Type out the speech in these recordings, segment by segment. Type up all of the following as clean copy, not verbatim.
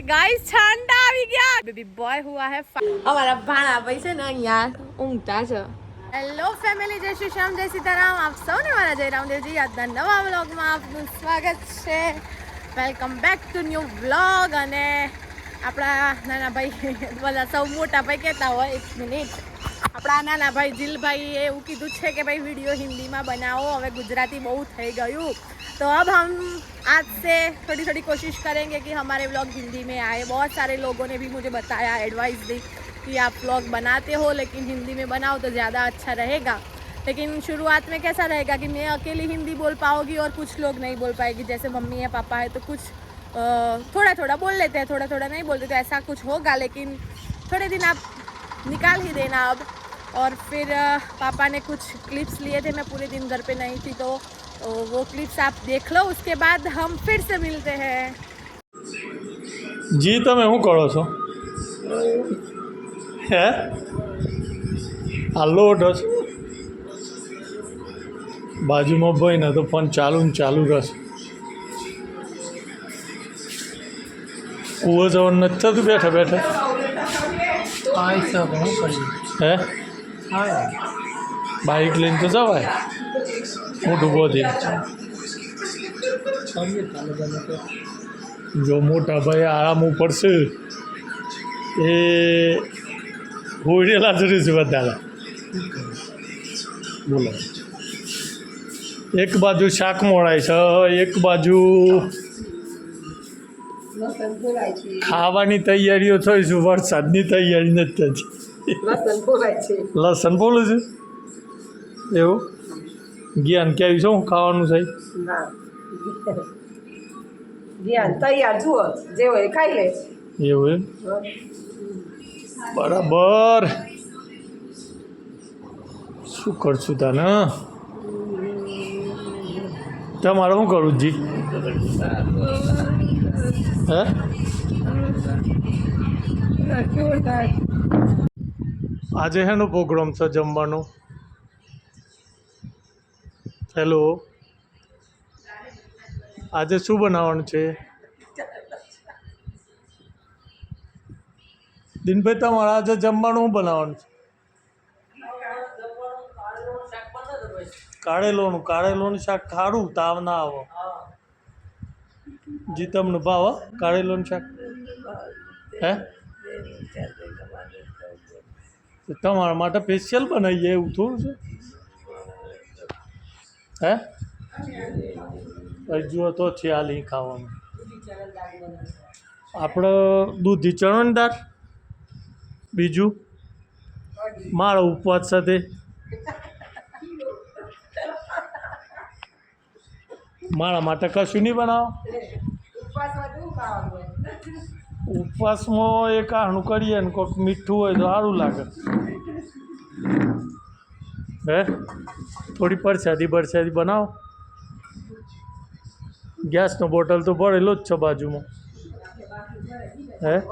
Guys छांडा આવી ગયા baby boy હુઆ હે અમારા ભાણા ભાઈ છે ને અહીંયા ઊંઘતા છે હેલો ફેમિલી જય શ્રી શ્યામ જય સીતારામ આપ સૌને મારા જય રામદેવજી આજના નવા વ્લોગમાં આપનું સ્વાગત છે welcome back to new vlog અને આપણા નાના ભાઈ બધા સૌ મોટા ભાઈ કહેતા હોય 1 મિનિટ આપણા નાના ભાઈ જીલભાઈએ એવું કીધું છે કે ભાई वीडियो हिंदी में बनाओ હવે गुजराती बहुत થઈ ગયું तो अब हम आज से थोड़ी थोड़ी कोशिश करेंगे कि हमारे व्लॉग हिंदी में आए बहुत सारे लोगों ने भी मुझे बताया एडवाइस दी कि आप व्लॉग बनाते हो लेकिन हिंदी में बनाओ तो ज़्यादा अच्छा रहेगा लेकिन शुरुआत में कैसा रहेगा कि मैं अकेली हिंदी बोल पाऊँगी और कुछ लोग नहीं बोल पाएगी जैसे मम्मी है पापा है तो कुछ थोड़ा थोड़ा बोल लेते हैं थोड़ा थोड़ा नहीं बोलते तो ऐसा कुछ होगा लेकिन थोड़े दिन आप निकाल ही देना अब और फिर पापा ने कुछ क्लिप्स लिए थे मैं पूरे दिन घर पे नहीं थी तो वो क्लिप्स आप देख लो उसके बाद हम फिर से मिलते हैं जी તમે શું કરો છો હે હાલો ઢસ બાજુમાં ભાઈ ને તો ફોન ચાલુ ને ચાલુ રહેશે કૂવો જવાનું નથી થતું બેઠા બેઠા હે બાઇક લઈને તો જવાય મોટું બોધી જો મોટા ભાઈ આરામ પડશે એ હોડેલા જરૂર છે બધા બોલો એક બાજુ શાક મોડાય છે એક બાજુ ખાવાની તૈયારીઓ થઈ છે વરસાદની તૈયારી નથી થતી લસણ બોલું છું એવું જ્ઞાન ક્યાંય શું ખાવાનું છે જ્ઞાન તૈયાર જુઓ જે હોય ખાઈ લે એવું એમ બરાબર શું કરશું તને તમારે શું કરું જી હે આજે શેનો પ્રોગ્રામ છે જમવાનો હેલો આજે શું બનાવવાનું છે દિનભાઈ તમારે આજે જમવાનું શું બનાવવાનું છે કાળેલોનું શાક ખારું તાવ ના આવો જી તમને ભાવ કાળેલોનું શાક હે તમારા માટે સ્પેશિયલ બનાવીએ એવું થોડું છે હે જુઓ તો છે હાલ અહીં ખાવાનું આપણે દૂધી ચણાની દાળ બીજું મારો ઉપવાસ સાથે મારા માટે કશું નહીં બનાવો ઉપવાસમાં એક આહણું કરીએ ને કોઈક મીઠું હોય તો સારું લાગે હે થોડી પરસાદી બનાવો ગેસનો બોટલ તો ભરેલો જ છે બાજુમાં હે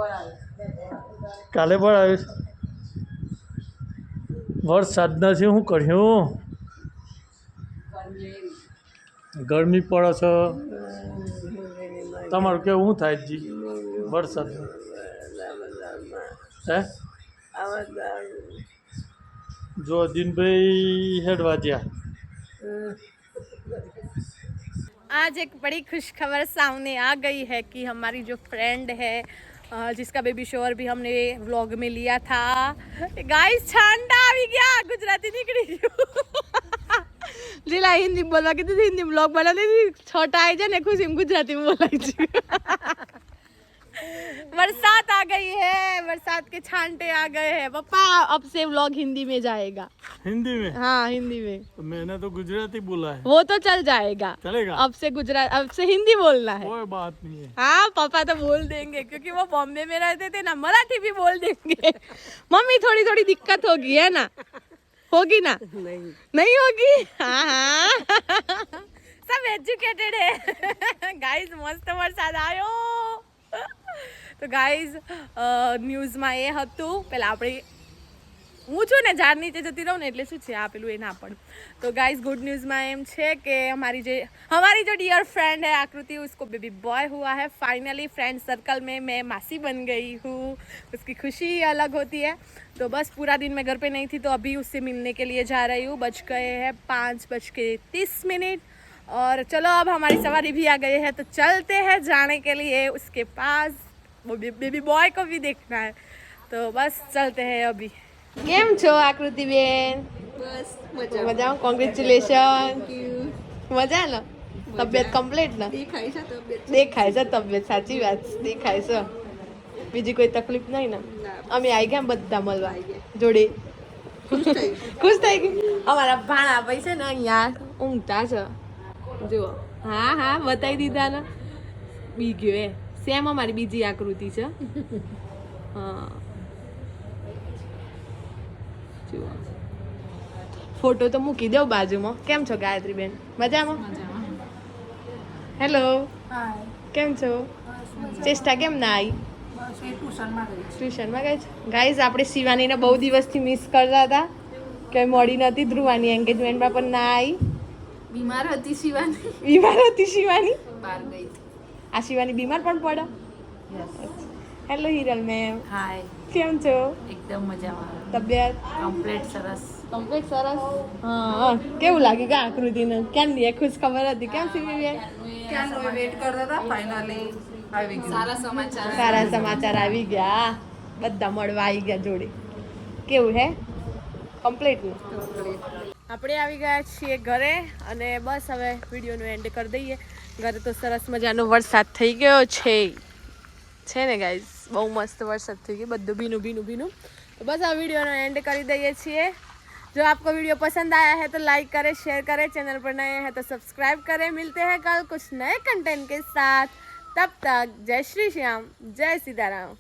કાલે ભરાવીશ વરસાદ નથી શું કર્યું ગરમી પડે છે તમારું કેવું શું થાય જી વરસાદ હે જો દિનભાઈ હેડવા જ્યાં आज एक बड़ी खुश खबर सामने आ गई है कि हमारी जो फ्रेंड है जिसका बेबी शोवर भी हमने व्लॉग में लिया था गाइस छांडा આવી ગયા ગુજરાતી નીકળી ગયું લીલા હિન્દી બોલવા કીધું હિન્દી વ્लॉग બનાવી દીધી છોટા આવી જાય ને ખુશી ગુજરાતી में बोलाई છે बरसात आ गई है बरसात के छांटे आ गए हैं पापा अब से व्लॉग हिंदी में जाएगा हिंदी में हाँ हिंदी में तो मैंने तो गुजराती बोला है वो तो चल जाएगा चलेगा अब से हिंदी बोलना है कोई बात नहीं है हाँ पापा तो बोल देंगे क्योंकि वो बॉम्बे में रहते थे ना मराठी भी बोल देंगे मम्मी थोड़ी थोड़ी दिक्कत होगी है ना होगी ना नहीं होगी हाँ हाँ सब एजुकेटेड है गाइस मस्त वरसाद आयो तो गाइस न्यूज़ में ये હતું પહેલા આપણે હું છું ને ઝાડ નીચે જતી રહું ને એટલે શું છે આ પેલું એ ના પડે. તો ગાइस गुड न्यूज़ में एम છે કે हमारी जो डियर फ्रेंड है आकृति उसको बेबी बॉय हुआ है फाइनली. फ्रेंड सर्कल में मैं मासी बन गई हूँ. उसकी खुशी अलग होती है. तो बस पूरा दिन मैं घर पे नहीं थी तो अभी उससे मिलने के लिए जा रही हूँ. बज गए हैं 5:30 और चलो अब हमारी सवारी भी आ गई है तो चलते हैं जाने के लिए उसके पास. वो बेबी बॉय को भी देखना है तो बस चलते हैं अभी. કેમ છો આકૃતિ બેન? બસ મજામાં. કોંગ્રેચ્યુલેશન. મજા ને? તબિયત કમ્પ્લીટ ને? દેખાય છે તબિયત, સાચી વાત દેખાય છે. બીજી કોઈ તકલીફ નહીં ને? અમે આવી ગયા બધા મળવા જોડે. ખુશ થઈ ગઈ. અમારા ભાણા ભાઈ છે ને અહીંયા ઊંઘતા છે જુઓ. હા હા બતાવી દીધા ને. બી ગયો એ સેમ અમારી બીજી આકૃતિ છે. હા ફોટો તો મૂકી દો બાજુમાં. કેમ છો ગાયત્રી બેન? મજામાં? હેલો કેમ છો? ચેષ્ટા કેમ ના આવી? ટ્યુશનમાં ગઈ છે. ગાઈઝ આપણે શિવાનીને બહુ દિવસથી મિસ કરતા હતા કે મળી નથી. ધ્રુવાની એન્ગેજમેન્ટમાં પણ ના આવી. બીમાર હતી શિવાની. બહાર ગઈ. આ શિવાની બીમાર પણ પડે. Hello Hiral ma'am. હાય. કેમ છો? એકદમ મજામાં. તબિયત કમ્પ્લીટ સરસ. હા કેવું લાગે કે આકૃતિને? કેમ નહીં ખુશ ખબર હતી? કેમ સીવી બેન? ક્યાંનો વેટ કરતા હતા ફાઇનલી આવી ગયું. સારા સમાચાર આવી ગયા. બધા મળવા આવી ગયા જોડે. કેવું હે? કમ્પ્લીટ ને? આપણે આવી ગયા છીએ ઘરે અને બસ હવે વિડીયોનું એન્ડ કરી દઈએ. ઘરે તો સરસ મજાનો વરસાદ થઈ ગયો છે ને ગાઈઝ? બહુ મસ્ત વરસાદ થઈ ગયો. બધું ભીનું. तो बस આ वीडियो एंड कर दीजिए છીએ. जो आपको वीडियो पसंद आया है तो लाइक करें, शेयर करें, चैनल पर नए हैं तो सब्सक्राइब करें. मिलते हैं कल कुछ नए कंटेंट के साथ. तब तक जय श्री श्याम, जय सीताराम.